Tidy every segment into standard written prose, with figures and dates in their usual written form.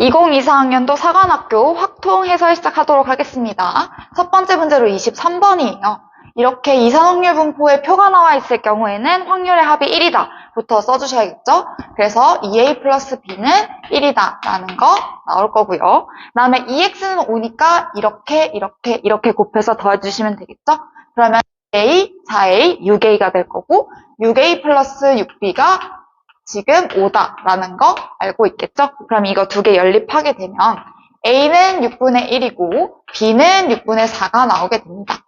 2024학년도 사관학교 확통 해설 시작하도록 하겠습니다. 첫 번째 문제로 23번이에요. 이렇게 이산확률 분포에 표가 나와 있을 경우에는 확률의 합이 1이다 부터 써주셔야겠죠? 그래서 2a 플러스 b는 1이다 라는 거 나올 거고요. 그 다음에 2x는 5니까 이렇게 곱해서 더해주시면 되겠죠? 그러면 a, 4a, 6a가 될 거고 6a 플러스 6b가 지금 5다라는 거 알고 있겠죠? 그럼 이거 두 개 연립하게 되면 A는 6분의 1이고 B는 6분의 4가 나오게 됩니다.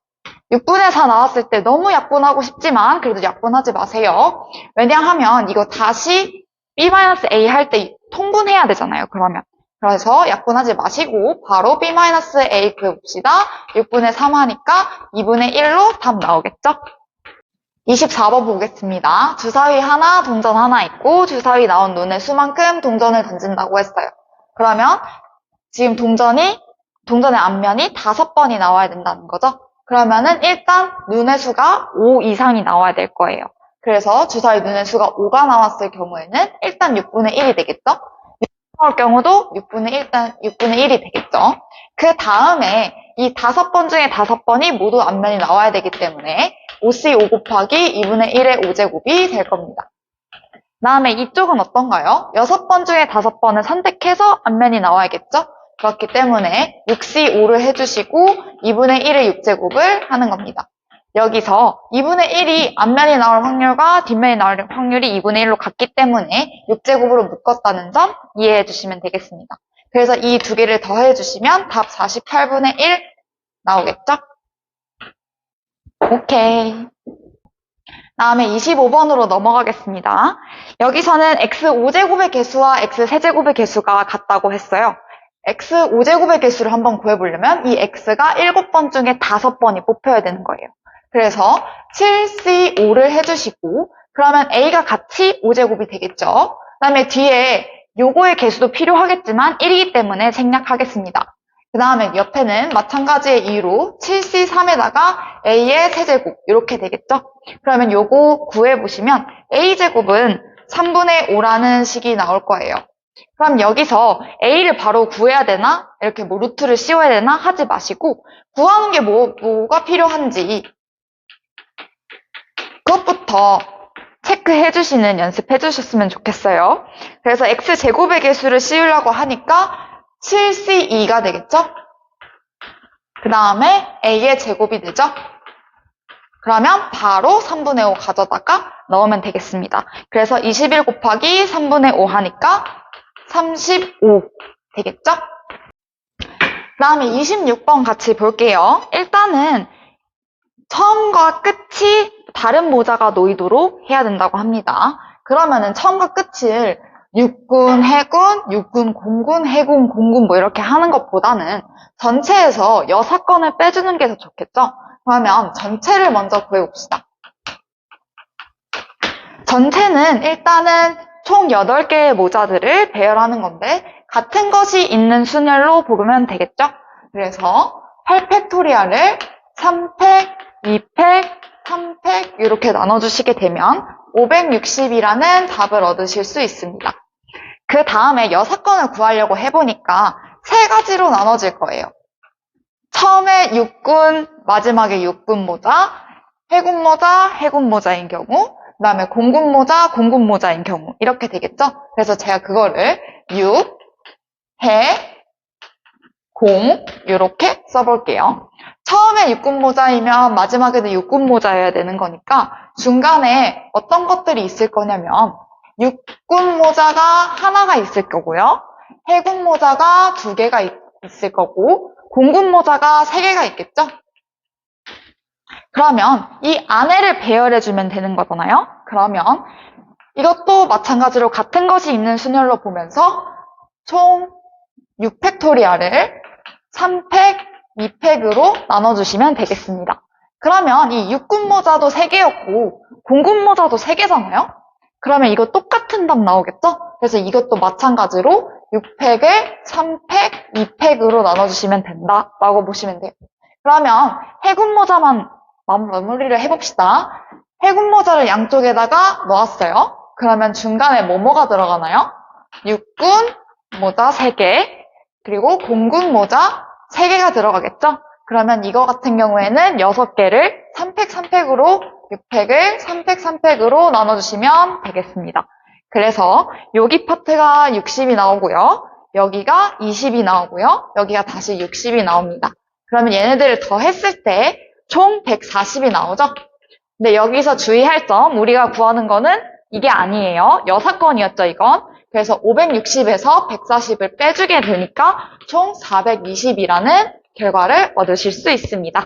6분의 4 나왔을 때 너무 약분하고 싶지만 그래도 약분하지 마세요. 왜냐하면 이거 다시 B-A 할 때 통분해야 되잖아요. 그래서 약분하지 마시고 바로 B-A 구해봅시다. 6분의 3 하니까 2분의 1로 답 나오겠죠? 24번 보겠습니다. 주사위 하나, 동전 하나 있고 주사위 나온 눈의 수만큼 동전을 던진다고 했어요. 그러면 지금 동전의 앞면이 5번이 나와야 된다는 거죠. 그러면은 일단 눈의 수가 5 이상이 나와야 될 거예요. 그래서 주사위 눈의 수가 5가 나왔을 경우에는 일단 6분의 1이 되겠죠? 6 나올 경우도 6분의 1이 되겠죠? 그 다음에 이 5번 중에 5번이 모두 앞면이 나와야 되기 때문에 5C5 곱하기 2분의 1의 5제곱이 될 겁니다. 그 다음에 이쪽은 어떤가요? 6번 중에 5번을 선택해서 앞면이 나와야겠죠? 그렇기 때문에 6C5를 해주시고 2분의 1의 6제곱을 하는 겁니다. 여기서 2분의 1이 앞면이 나올 확률과 뒷면이 나올 확률이 2분의 1로 같기 때문에 6제곱으로 묶었다는 점 이해해 주시면 되겠습니다. 그래서 이 두 개를 더해 주시면 답 48분의 1 나오겠죠? 오케이. 다음에 25번으로 넘어가겠습니다. 여기서는 x5제곱의 개수와 x3제곱의 개수가 같다고 했어요. x5제곱의 개수를 한번 구해보려면 이 x가 7번 중에 5번이 뽑혀야 되는 거예요. 그래서 7c5를 해주시고 그러면 a가 같이 5제곱이 되겠죠. 그 다음에 뒤에 요거의 개수도 필요하겠지만 1이기 때문에 생략하겠습니다. 그 다음에 옆에는 마찬가지의 이유로 7c3에다가 a의 세제곱 이렇게 되겠죠? 그러면 요거 구해보시면 a제곱은 3분의 5라는 식이 나올 거예요. 그럼 여기서 a를 바로 구해야 되나? 이렇게 뭐 루트를 씌워야 되나? 하지 마시고 구하는 게 뭐가 필요한지 그것부터 체크해 주시는 연습해 주셨으면 좋겠어요. 그래서 x제곱의 개수를 씌우려고 하니까 7c2가 되겠죠? 그 다음에 a의 제곱이 되죠? 그러면 바로 3분의 5 가져다가 넣으면 되겠습니다. 그래서 21 곱하기 3분의 5 하니까 35 되겠죠? 그 다음에 26번 같이 볼게요. 일단은 처음과 끝이 다른 모자가 놓이도록 해야 된다고 합니다. 그러면은 처음과 끝을 육군, 해군, 육군, 공군, 해군, 공군 뭐 이렇게 하는 것보다는 전체에서 6건을 빼주는 게 더 좋겠죠? 그러면 전체를 먼저 구해봅시다. 전체는 일단은 총 8개의 모자들을 배열하는 건데 같은 것이 있는 순열로 보면 되겠죠? 그래서 8팩토리얼을 3팩, 2팩, 3팩 이렇게 나눠주시게 되면 560이라는 답을 얻으실 수 있습니다. 그 다음에 6건을 구하려고 해보니까 3가지로 나눠질 거예요. 처음에 육군, 마지막에 육군 모자, 해군 모자, 해군 모자인 경우, 그 다음에 공군 모자, 공군 모자인 경우 이렇게 되겠죠? 그래서 제가 그거를 6, 해, 공 이렇게 써볼게요. 처음에 육군 모자이면 마지막에도 육군 모자여야 되는 거니까 중간에 어떤 것들이 있을 거냐면 육군 모자가 하나가 있을 거고요. 해군 모자가 2개가 있을 거고 공군 모자가 3개가 있겠죠? 그러면 이 안에를 배열해주면 되는 거잖아요. 그러면 이것도 마찬가지로 같은 것이 있는 순열로 보면서 총 6팩토리얼을 3팩, 2팩으로 나눠주시면 되겠습니다. 그러면 이 육군 모자도 3개였고 공군 모자도 3개잖아요? 그러면 이거 똑같은 답 나오겠죠? 그래서 이것도 마찬가지로 6팩을 3팩, 2팩으로 나눠주시면 된다라고 보시면 돼요. 그러면 해군 모자만 마무리를 해봅시다. 해군 모자를 양쪽에다가 놓았어요. 그러면 중간에 뭐뭐가 들어가나요? 육군, 모자 3개, 그리고 공군 모자 3개가 들어가겠죠? 그러면 이거 같은 경우에는 6개를 3팩, 3팩으로 6팩을 3팩, 3팩으로 나눠주시면 되겠습니다. 그래서 여기 파트가 60이 나오고요. 여기가 20이 나오고요. 여기가 다시 60이 나옵니다. 그러면 얘네들을 더했을 때 총 140이 나오죠? 근데 여기서 주의할 점, 우리가 구하는 거는 이게 아니에요. 여사건이었죠, 이건. 그래서 560에서 140을 빼주게 되니까 총 420이라는 결과를 얻으실 수 있습니다.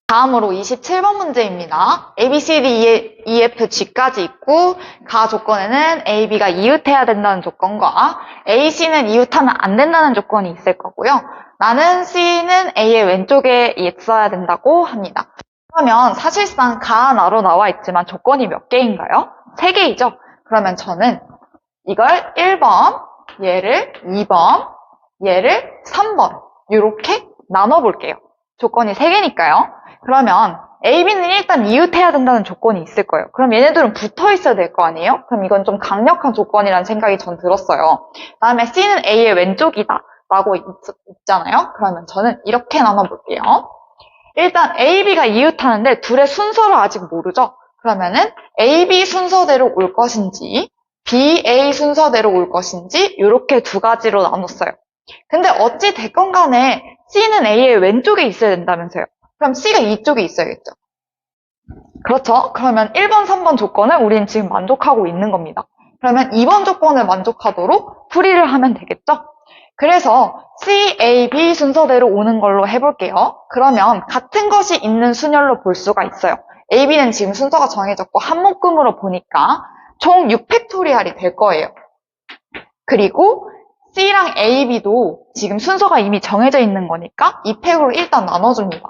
다음으로 27번 문제입니다. A, B, C, D, E, F, G까지 있고 가 조건에는 A, B가 이웃해야 된다는 조건과 A, C는 이웃하면 안 된다는 조건이 있을 거고요. 나는 C는 A의 왼쪽에 있어야 된다고 합니다. 그러면 사실상 가, 나로 나와 있지만 조건이 몇 개인가요? 3개이죠? 그러면 저는 이걸 1번, 얘를 2번, 얘를 3번 이렇게 나눠볼게요. 조건이 3개니까요. 그러면 A, B는 일단 이웃해야 된다는 조건이 있을 거예요. 그럼 얘네들은 붙어 있어야 될 거 아니에요? 그럼 이건 좀 강력한 조건이라는 생각이 전 들었어요. 다음에 C는 A의 왼쪽이다 라고 있잖아요. 그러면 저는 이렇게 나눠볼게요. 일단 A, B가 이웃하는데 둘의 순서를 아직 모르죠? 그러면은 A, B 순서대로 올 것인지 B, A 순서대로 올 것인지 이렇게 2가지로 나눴어요. 근데 어찌 됐건 간에 C는 A의 왼쪽에 있어야 된다면서요. 그럼 C가 이쪽에 있어야겠죠. 그렇죠? 그러면 1번, 3번 조건을 우리는 지금 만족하고 있는 겁니다. 그러면 2번 조건을 만족하도록 풀이를 하면 되겠죠? 그래서 C, A, B 순서대로 오는 걸로 해볼게요. 그러면 같은 것이 있는 순열로 볼 수가 있어요. A, B는 지금 순서가 정해졌고 한 묶음으로 보니까 총 6팩토리얼이 될 거예요. 그리고 C랑 A, B도 지금 순서가 이미 정해져 있는 거니까 2팩으로 일단 나눠줍니다.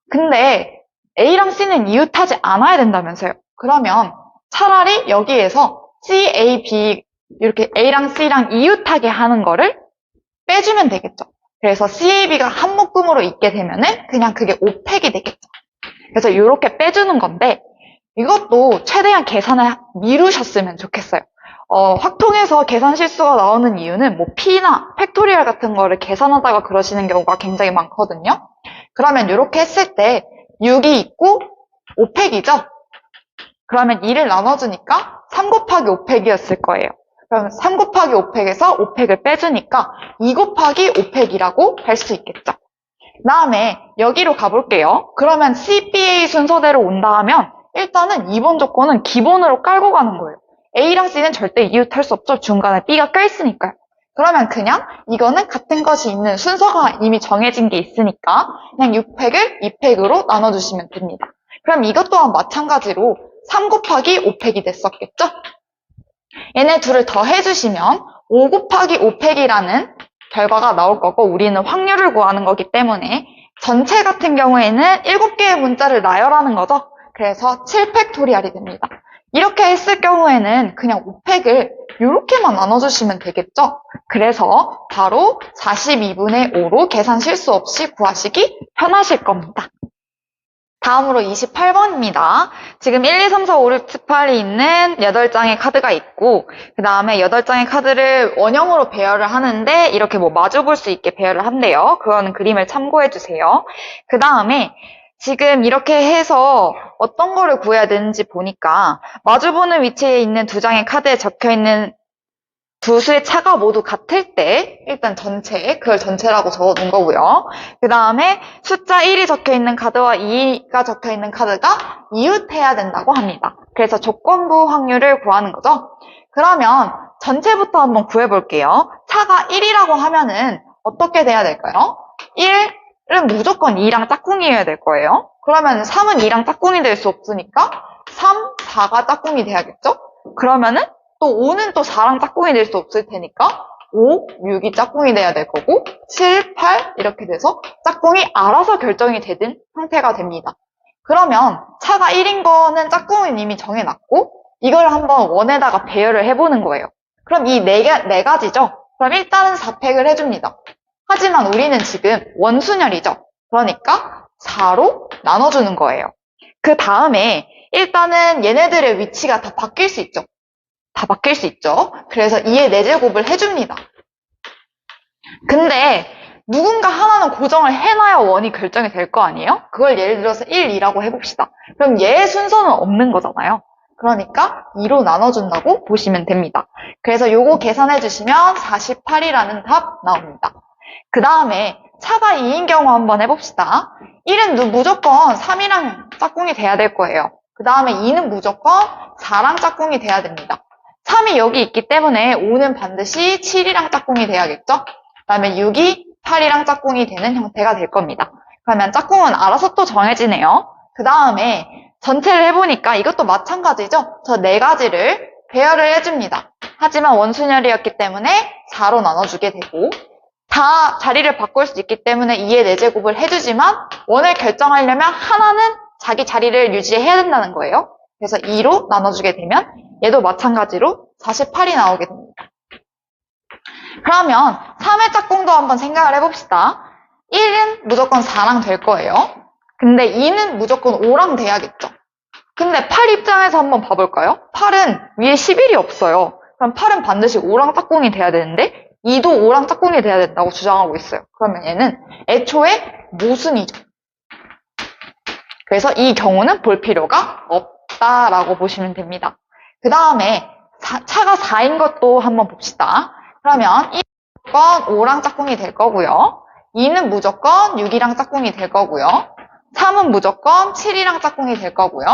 근데 A랑 C는 이웃하지 않아야 된다면서요. 그러면 차라리 여기에서 C, A, B 이렇게 A랑 C랑 이웃하게 하는 거를 빼주면 되겠죠. 그래서 C, A, B가 한 묶음으로 있게 되면은 그냥 그게 5팩이 되겠죠. 그래서 이렇게 빼주는 건데 이것도 최대한 계산을 미루셨으면 좋겠어요. 확통해서 계산 실수가 나오는 이유는 뭐 P나 팩토리얼 같은 거를 계산하다가 그러시는 경우가 굉장히 많거든요. 그러면 이렇게 했을 때 6이 있고 5팩이죠? 그러면 2를 나눠주니까 3 곱하기 5팩이었을 거예요. 그러면 3 곱하기 5팩에서 5팩을 빼주니까 2 곱하기 5팩이라고 할 수 있겠죠. 다음에 여기로 가볼게요. 그러면 C, B, A 순서대로 온다 하면 일단은 2번 조건은 기본으로 깔고 가는 거예요. A랑 C는 절대 이웃할 수 없죠. 중간에 B가 껴있으니까요. 그러면 그냥 이거는 같은 것이 있는 순서가 이미 정해진 게 있으니까 그냥 6팩을 2팩으로 나눠주시면 됩니다. 그럼 이것 또한 마찬가지로 3 곱하기 5팩이 됐었겠죠? 얘네 둘을 더해주시면 5 곱하기 5팩이라는 결과가 나올 거고 우리는 확률을 구하는 거기 때문에 전체 같은 경우에는 7개의 문자를 나열하는 거죠. 그래서 7팩토리얼이 됩니다. 이렇게 했을 경우에는 그냥 5팩을 이렇게만 나눠주시면 되겠죠? 그래서 바로 42분의 5로 계산 실수 없이 구하시기 편하실 겁니다. 다음으로 28번입니다. 지금 1, 2, 3, 4, 5, 6, 7, 8이 있는 8장의 카드가 있고 그 다음에 8장의 카드를 원형으로 배열을 하는데 이렇게 뭐 마주 볼 수 있게 배열을 한대요. 그거는 그림을 참고해 주세요. 그 다음에 지금 이렇게 해서 어떤 거를 구해야 되는지 보니까 마주보는 위치에 있는 2장의 카드에 적혀있는 두 수의 차가 모두 같을 때 일단 전체, 그걸 전체라고 적어둔 거고요. 그 다음에 숫자 1이 적혀있는 카드와 2가 적혀있는 카드가 이웃해야 된다고 합니다. 그래서 조건부 확률을 구하는 거죠. 그러면 전체부터 한번 구해볼게요. 차가 1이라고 하면은 어떻게 돼야 될까요? 1은 무조건 2랑 짝꿍이어야 될 거예요. 그러면 3은 2랑 짝꿍이 될 수 없으니까 3, 4가 짝꿍이 돼야겠죠? 그러면은 또 5는 또 4랑 짝꿍이 될 수 없을 테니까 5, 6이 짝꿍이 돼야 될 거고 7, 8 이렇게 돼서 짝꿍이 알아서 결정이 되는 형태가 됩니다. 그러면 차가 1인 거는 짝꿍은 이미 정해놨고 이걸 한번 원에다가 배열을 해보는 거예요. 그럼 이 네 가지죠? 그럼 일단은 4팩을 해줍니다. 하지만 우리는 지금 원순열이죠. 그러니까 4로 나눠주는 거예요. 그 다음에 일단은 얘네들의 위치가 다 바뀔 수 있죠. 다 바뀔 수 있죠. 그래서 2의 4제곱을 해줍니다. 근데 누군가 하나는 고정을 해놔야 원이 결정이 될 거 아니에요? 그걸 예를 들어서 1, 2라고 해봅시다. 그럼 얘의 순서는 없는 거잖아요. 그러니까 2로 나눠준다고 보시면 됩니다. 그래서 요거 계산해 주시면 48이라는 답 나옵니다. 그 다음에 차가 2인 경우 한번 해봅시다. 1은 무조건 3이랑 짝꿍이 돼야 될 거예요. 그 다음에 2는 무조건 4랑 짝꿍이 돼야 됩니다. 3이 여기 있기 때문에 5는 반드시 7이랑 짝꿍이 돼야겠죠? 그 다음에 6이 8이랑 짝꿍이 되는 형태가 될 겁니다. 그러면 짝꿍은 알아서 또 정해지네요. 그 다음에 전체를 해보니까 이것도 마찬가지죠? 저 4가지를 배열을 해줍니다. 하지만 원순열이었기 때문에 4로 나눠주게 되고 다 자리를 바꿀 수 있기 때문에 2의 4제곱을 해주지만 원을 결정하려면 하나는 자기 자리를 유지해야 된다는 거예요. 그래서 2로 나눠주게 되면 얘도 마찬가지로 48이 나오게 됩니다. 그러면 3의 짝꿍도 한번 생각을 해봅시다. 1은 무조건 4랑 될 거예요. 근데 2는 무조건 5랑 돼야겠죠. 근데 8 입장에서 한번 봐볼까요? 8은 위에 11이 없어요. 그럼 8은 반드시 5랑 짝꿍이 돼야 되는데 2도 5랑 짝꿍이 돼야 된다고 주장하고 있어요. 그러면 얘는 애초에 모순이죠. 그래서 이 경우는 볼 필요가 없다라고 보시면 됩니다. 그 다음에 차가 4인 것도 한번 봅시다. 그러면 1은 무조건 5랑 짝꿍이 될 거고요. 2는 무조건 6이랑 짝꿍이 될 거고요. 3은 무조건 7이랑 짝꿍이 될 거고요.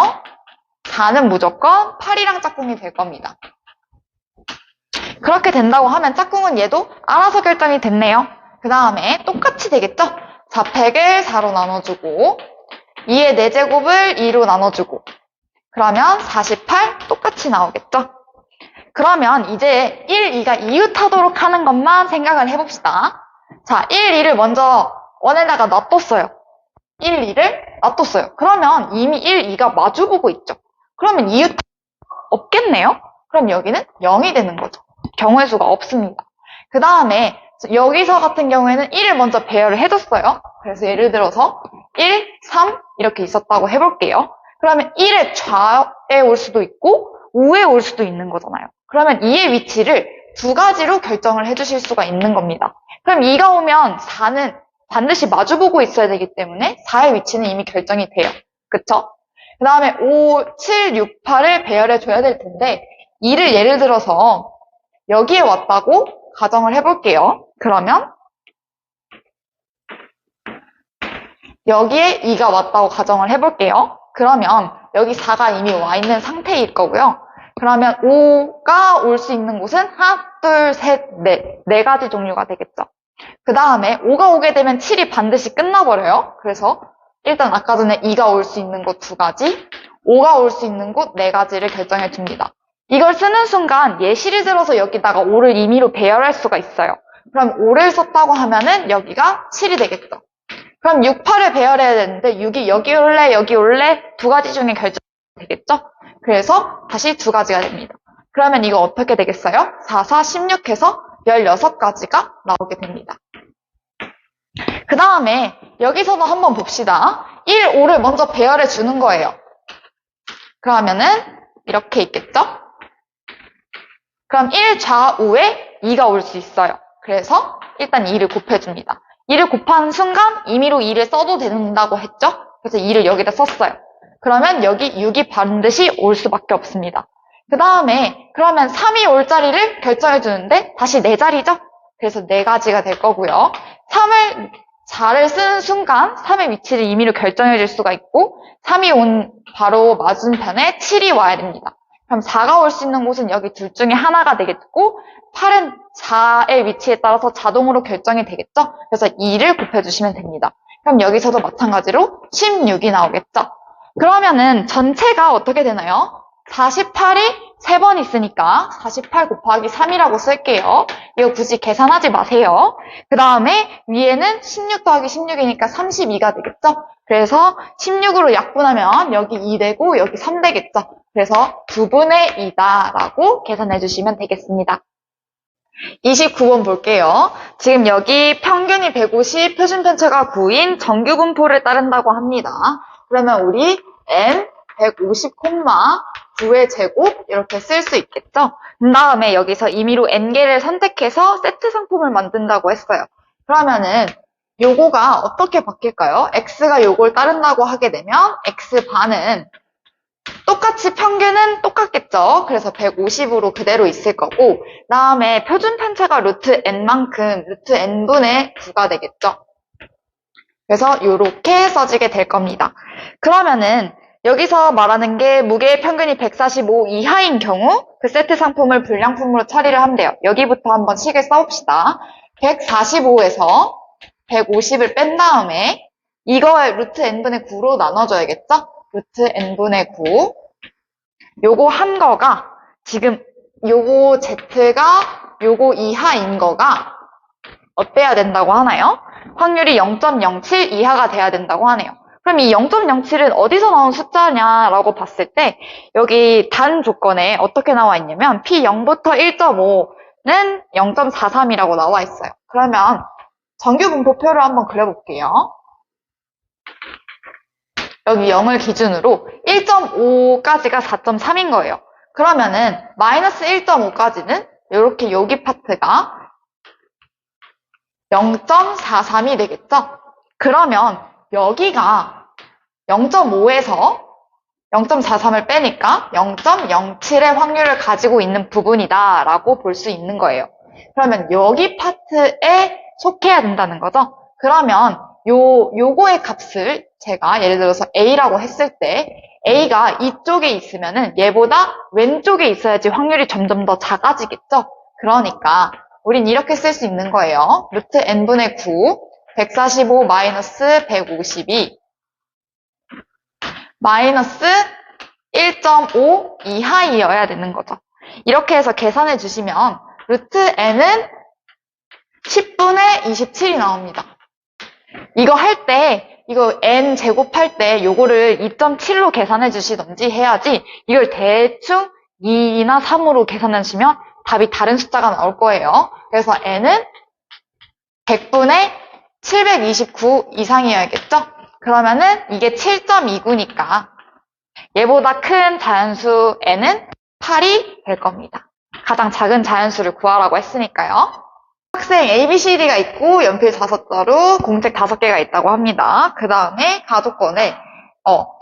4는 무조건 8이랑 짝꿍이 될 겁니다. 그렇게 된다고 하면 짝꿍은 얘도 알아서 결정이 됐네요. 그 다음에 똑같이 되겠죠? 4팩을 4로 나눠주고 2의 4제곱을 2로 나눠주고 그러면 48 똑같이 나오겠죠? 그러면 이제 1, 2가 이웃하도록 하는 것만 생각을 해봅시다. 자, 1, 2를 먼저 원에다가 놔뒀어요. 1, 2를 놔뒀어요. 그러면 이미 1, 2가 마주보고 있죠. 그러면 이웃 없겠네요? 그럼 여기는 0이 되는 거죠. 경우의 수가 없습니다. 그 다음에 여기서 같은 경우에는 1을 먼저 배열을 해줬어요. 그래서 예를 들어서 1, 3 이렇게 있었다고 해볼게요. 그러면 1의 좌에 올 수도 있고 5에 올 수도 있는 거잖아요. 그러면 2의 위치를 2가지로 결정을 해주실 수가 있는 겁니다. 그럼 2가 오면 4는 반드시 마주보고 있어야 되기 때문에 4의 위치는 이미 결정이 돼요. 그쵸? 그 다음에 5, 7, 6, 8을 배열해줘야 될 텐데 2를 예를 들어서 여기에 왔다고 가정을 해볼게요. 그러면 여기에 2가 왔다고 가정을 해볼게요. 그러면 여기 4가 이미 와 있는 상태일 거고요. 그러면 5가 올 수 있는 곳은 하나, 둘, 셋, 넷. 4가지 종류가 되겠죠. 그 다음에 5가 오게 되면 7이 반드시 끝나버려요. 그래서 일단 아까 전에 2가 올 수 있는 곳 2가지, 5가 올 수 있는 곳 4가지를 결정해 줍니다. 이걸 쓰는 순간 예시를 들어서 여기다가 5를 임의로 배열할 수가 있어요. 그럼 5를 썼다고 하면은 여기가 7이 되겠죠. 그럼 6, 8을 배열해야 되는데 6이 여기 올래, 여기 올래 2가지 중에 결정이 되겠죠? 그래서 다시 2가지가 됩니다. 그러면 이거 어떻게 되겠어요? 4, 4, 16 해서 16가지가 나오게 됩니다. 그 다음에 여기서도 한번 봅시다. 1, 5를 먼저 배열해 주는 거예요. 그러면은 이렇게 있겠죠? 그럼 1 좌우에 2가 올 수 있어요. 그래서 일단 2를 곱해줍니다. 2를 곱하는 순간 임의로 2를 써도 된다고 했죠? 그래서 2를 여기다 썼어요. 그러면 여기 6이 반드시 올 수밖에 없습니다. 그 다음에 그러면 3이 올 자리를 결정해 주는데 다시 4자리죠? 그래서 4가지가 될 거고요. 3을 4를 쓰는 순간 3의 위치를 임의로 결정해 줄 수가 있고 3이 온 바로 맞은편에 7이 와야 됩니다. 그럼 4가 올 수 있는 곳은 여기 둘 중에 하나가 되겠고 8은 4의 위치에 따라서 자동으로 결정이 되겠죠? 그래서 2를 곱해주시면 됩니다. 그럼 여기서도 마찬가지로 16이 나오겠죠? 그러면은 전체가 어떻게 되나요? 48이 3번 있으니까 48 곱하기 3이라고 쓸게요. 이거 굳이 계산하지 마세요. 그 다음에 위에는 16 더하기 16이니까 32가 되겠죠? 그래서 16으로 약분하면 여기 2 되고 여기 3 되겠죠? 그래서 9분의 2다라고 계산해 주시면 되겠습니다. 29번 볼게요. 지금 여기 평균이 150, 표준편차가 9인 정규분포를 따른다고 합니다. 그러면 우리 M 150, 9의 제곱 이렇게 쓸 수 있겠죠? 그 다음에 여기서 임의로 n개를 선택해서 세트 상품을 만든다고 했어요. 그러면은 요거가 어떻게 바뀔까요? x가 요걸 따른다고 하게 되면 x반은 똑같이 평균은 똑같겠죠? 그래서 150으로 그대로 있을 거고, 그 다음에 표준 편차가 루트 n만큼 루트 n분의 9가 되겠죠? 그래서 이렇게 써지게 될 겁니다. 그러면은 여기서 말하는 게 무게의 평균이 145 이하인 경우 그 세트 상품을 불량품으로 처리를 하면 돼요. 여기부터 한번 식을 써봅시다. 145에서 150을 뺀 다음에 이거의 루트 n분의 9로 나눠줘야겠죠? 루트 n분의 9. 요거 한 거가 지금 요거 z가 요거 이하인 거가 어때야 된다고 하나요? 확률이 0.07 이하가 돼야 된다고 하네요. 그럼 이 0.07은 어디서 나온 숫자냐라고 봤을 때 여기 단 조건에 어떻게 나와 있냐면 P0부터 1.5는 0.43이라고 나와 있어요. 그러면 정규 분포표를 한번 그려볼게요. 여기 0을 기준으로 1.5까지가 4.3인 거예요. 그러면은 마이너스 1.5까지는 이렇게 여기 파트가 0.43이 되겠죠? 그러면 여기가 0.5에서 0.43을 빼니까 0.07의 확률을 가지고 있는 부분이다 라고 볼 수 있는 거예요. 그러면 여기 파트에 속해야 된다는 거죠? 그러면 요거의 값을 제가 예를 들어서 A라고 했을 때 A가 이쪽에 있으면은 얘보다 왼쪽에 있어야지 확률이 점점 더 작아지겠죠? 그러니까 우린 이렇게 쓸 수 있는 거예요. 루트 n분의 9, 145 마이너스 152 마이너스 1.5 이하이어야 되는 거죠. 이렇게 해서 계산해 주시면 루트 n은 10분의 27이 나옵니다. 이거 할 때, 이거 n 제곱할 때 요거를 2.7로 계산해 주시던지 해야지 이걸 대충 2나 3으로 계산하시면 답이 다른 숫자가 나올 거예요. 그래서 n은 100분의 729 이상이어야겠죠? 그러면은 이게 7.29니까 얘보다 큰 자연수 n은 8이 될 겁니다. 가장 작은 자연수를 구하라고 했으니까요. 학생 ABCD가 있고 연필 5자루, 공책 5개가 있다고 합니다. 그 다음에 가족권에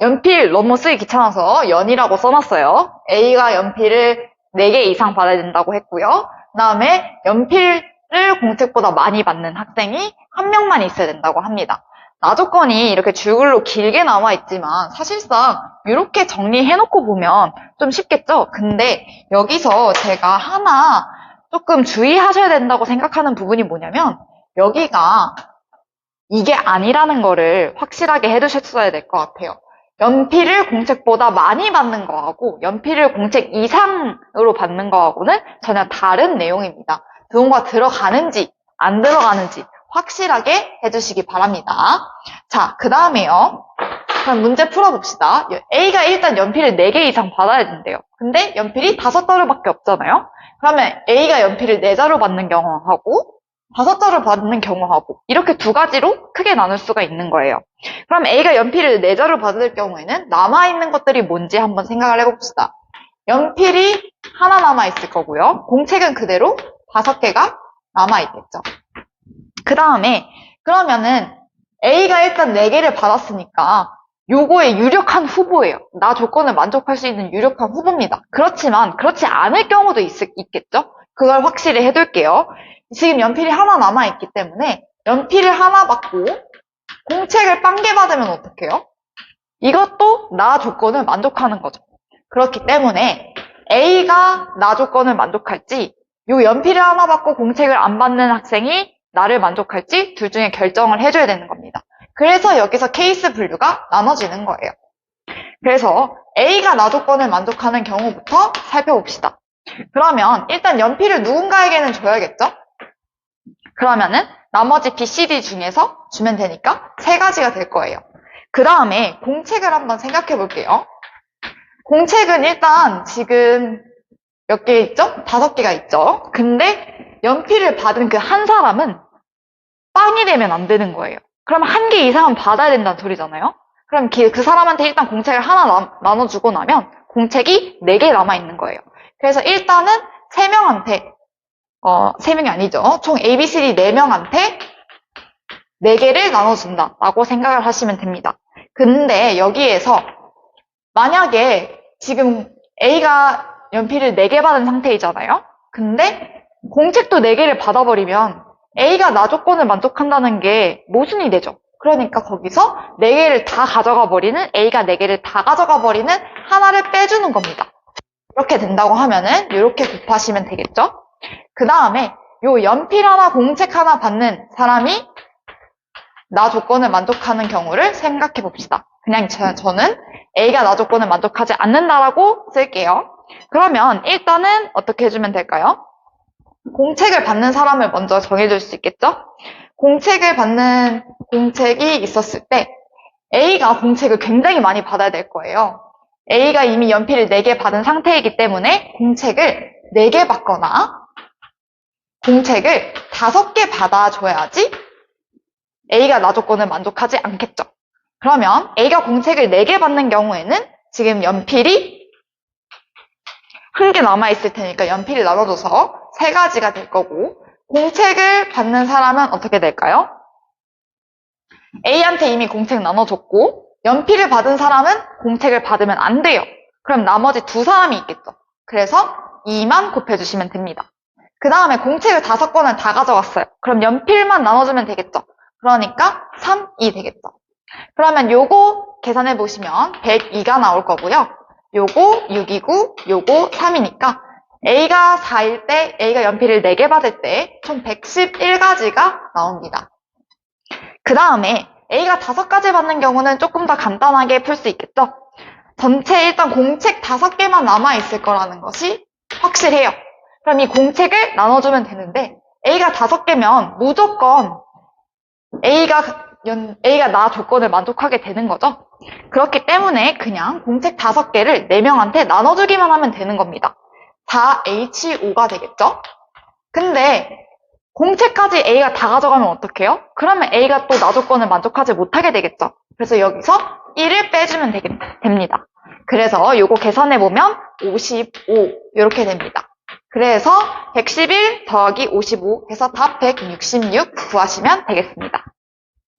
연필 너무 쓰기 귀찮아서 연이라고 써놨어요. A가 연필을 4개 이상 받아야 된다고 했고요. 그 다음에 연필을 공책보다 많이 받는 학생이 1명만 있어야 된다고 합니다. 나조건이 이렇게 줄글로 길게 나와 있지만 사실상 이렇게 정리해놓고 보면 좀 쉽겠죠? 근데 여기서 제가 하나 조금 주의하셔야 된다고 생각하는 부분이 뭐냐면 여기가 이게 아니라는 거를 확실하게 해두셨어야 될 것 같아요. 연필을 공책보다 많이 받는 거하고 연필을 공책 이상으로 받는 거하고는 전혀 다른 내용입니다. 부분과 들어가는지 안 들어가는지 확실하게 해주시기 바랍니다. 자, 그 다음에요. 그럼 문제 풀어봅시다. A가 일단 연필을 4개 이상 받아야 된대요. 근데 연필이 5자루밖에 없잖아요. 그러면 A가 연필을 4자루 받는 경우하고 5자루 받는 경우하고 이렇게 두 가지로 크게 나눌 수가 있는 거예요. 그럼 A가 연필을 4자루 받을 경우에는 남아있는 것들이 뭔지 한번 생각을 해봅시다. 연필이 하나 남아있을 거고요. 공책은 그대로 5개가 남아있겠죠. 그 다음에 그러면은 A가 일단 4개를 받았으니까 요거의 유력한 후보예요. 나 조건을 만족할 수 있는 유력한 후보입니다. 그렇지만 그렇지 않을 경우도 있겠죠? 그걸 확실히 해둘게요. 지금 연필이 하나 남아있기 때문에 연필을 하나 받고 공책을 1개 받으면 어떡해요? 이것도 나 조건을 만족하는 거죠. 그렇기 때문에 A가 나 조건을 만족할지 요 연필을 하나 받고 공책을 안 받는 학생이 나를 만족할지 둘 중에 결정을 해줘야 되는 겁니다. 그래서 여기서 케이스 분류가 나눠지는 거예요. 그래서 A가 나 조건을 만족하는 경우부터 살펴봅시다. 그러면 일단 연필을 누군가에게는 줘야겠죠? 그러면은 나머지 B, C, D 중에서 주면 되니까 3가지가 될 거예요. 그 다음에 공책을 한번 생각해 볼게요. 공책은 일단 지금 몇 개 있죠? 5개가 있죠? 근데 연필을 받은 그 한 사람은 빵이 되면 안 되는 거예요. 그럼 1개 이상은 받아야 된다는 소리잖아요? 그럼 그 사람한테 일단 공책을 하나 나눠주고 나면 공책이 4개 남아있는 거예요. 그래서 일단은 3명한테, 3명이 아니죠. 총 A, B, C, D 4명한테 4개를 나눠준다 라고 생각을 하시면 됩니다. 근데 여기에서 만약에 지금 A가 연필을 4개 받은 상태이잖아요. 근데 공책도 4개를 받아버리면 A가 나 조건을 만족한다는 게 모순이 되죠. 그러니까 거기서 4개를 다 가져가 버리는, A가 4개를 다 가져가 버리는 하나를 빼주는 겁니다. 이렇게 된다고 하면은 이렇게 곱하시면 되겠죠? 그 다음에 요 연필 하나, 공책 하나 받는 사람이 나 조건을 만족하는 경우를 생각해 봅시다. 그냥 저는 A가 나 조건을 만족하지 않는다라고 쓸게요. 그러면 일단은 어떻게 해주면 될까요? 공책을 받는 사람을 먼저 정해줄 수 있겠죠? 공책을 받는 공책이 있었을 때 A가 공책을 굉장히 많이 받아야 될 거예요. A가 이미 연필을 4개 받은 상태이기 때문에 공책을 4개 받거나 공책을 5개 받아줘야지 A가 나 조건을 만족하지 않겠죠. 그러면 A가 공책을 4개 받는 경우에는 지금 연필이 1개 남아있을 테니까 연필을 나눠줘서 3가지가 될 거고, 공책을 받는 사람은 어떻게 될까요? A한테 이미 공책 나눠줬고 연필을 받은 사람은 공책을 받으면 안 돼요. 그럼 나머지 2사람이 있겠죠. 그래서 2만 곱해주시면 됩니다. 그 다음에 공책을 5권을 다 가져갔어요. 그럼 연필만 나눠주면 되겠죠. 그러니까 3이 되겠죠. 그러면 요거 계산해 보시면 102가 나올 거고요. 요거 6이고 요거 3이니까 A가 4일 때, A가 연필을 4개 받을 때 총 111가지가 나옵니다. 그 다음에 A가 5가지 받는 경우는 조금 더 간단하게 풀 수 있겠죠? 전체 일단 공책 5개만 남아있을 거라는 것이 확실해요. 그럼 이 공책을 나눠주면 되는데 A가 5개면 무조건 A가 나 조건을 만족하게 되는 거죠. 그렇기 때문에 그냥 공책 5개를 4명한테 나눠주기만 하면 되는 겁니다. 4H5가 되겠죠? 근데 공책까지 A가 다 가져가면 어떡해요? 그러면 A가 또 나 조건을 만족하지 못하게 되겠죠? 그래서 여기서 1을 빼주면 됩니다. 그래서 요거 계산해보면 55 이렇게 됩니다. 그래서 111 더하기 55 해서 답 166 구하시면 되겠습니다.